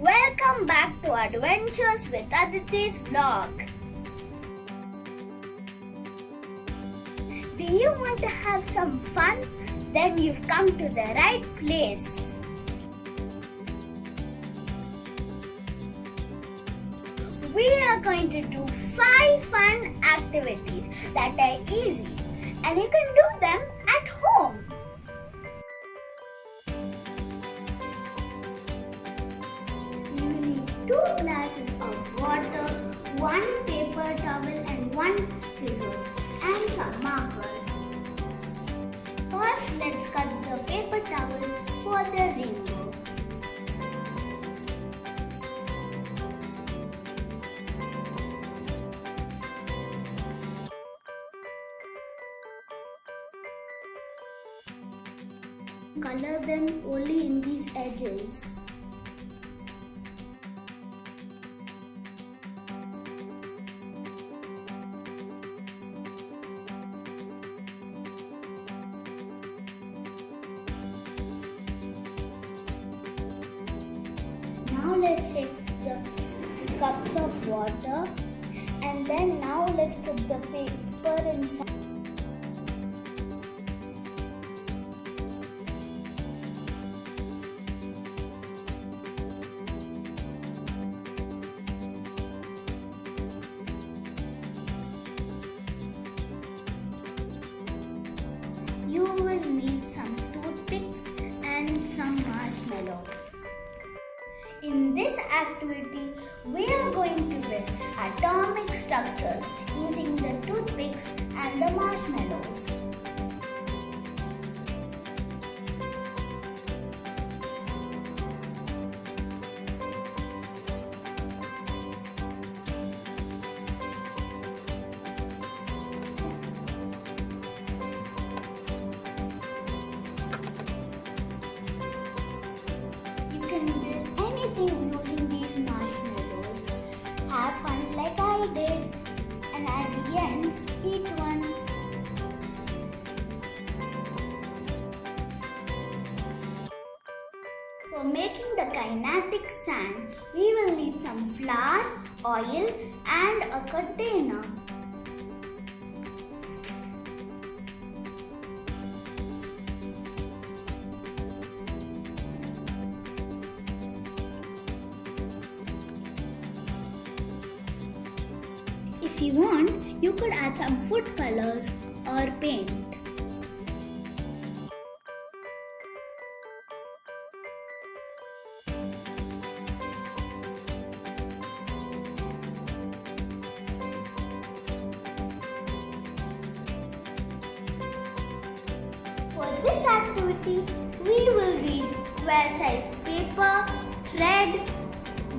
Welcome back to Adventures with Aditi's vlog. Do you want to have some fun? Then you've come to the right place. We are going to do 5 fun activities that are easy and you can do them at home. You need 2 glasses of water, 1 paper towel and 1 scissors and some markers. First, let's cut the paper towel for the rainbow. Color them only in these edges. Now let's take the cups of water and then now let's put the paper inside. You will need some toothpicks and some marshmallows. In this activity, we are going to build atomic structures using the toothpicks and the marshmallows. You can build anything using these marshmallows. Have fun like I did, and at the end, eat one. For making the kinetic sand, we will need some flour, oil, and a container. If you want, you could add some food colors or paint. For this activity, we will need square size paper, thread,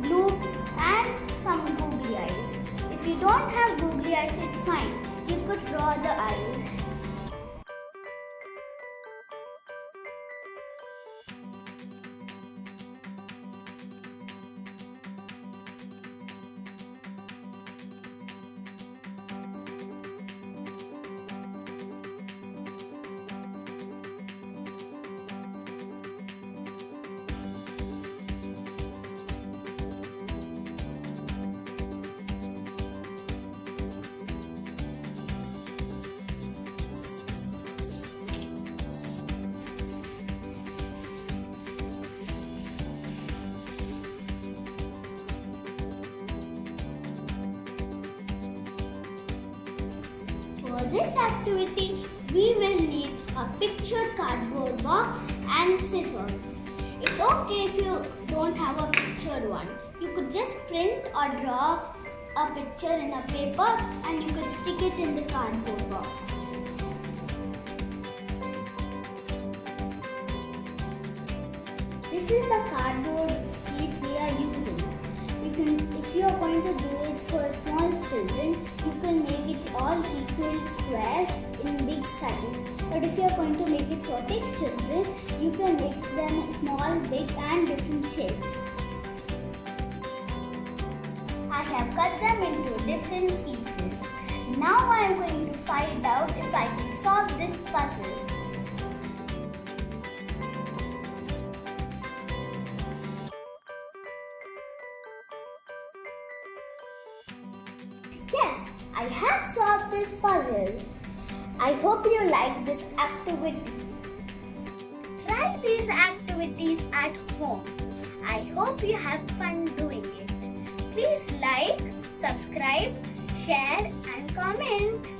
glue and some googly eyes. If you don't have googly eyes, it's fine. You could draw the eyes. For this activity, we will need a pictured cardboard box and scissors. It's okay if you don't have a pictured one. You could just print or draw a picture in a paper and you could stick it in the cardboard box. This is the cardboard sheet we are using. If you are going to do it for small children, you can make it all equal squares in big size. But if you are going to make it for big children, you can make them small, big and different shapes. I have cut them into different pieces. Now I am going to find out if I can solve this puzzle. I have solved this puzzle. I hope you like this activity. Try these activities at home. I hope you have fun doing it. Please like, subscribe, share and comment.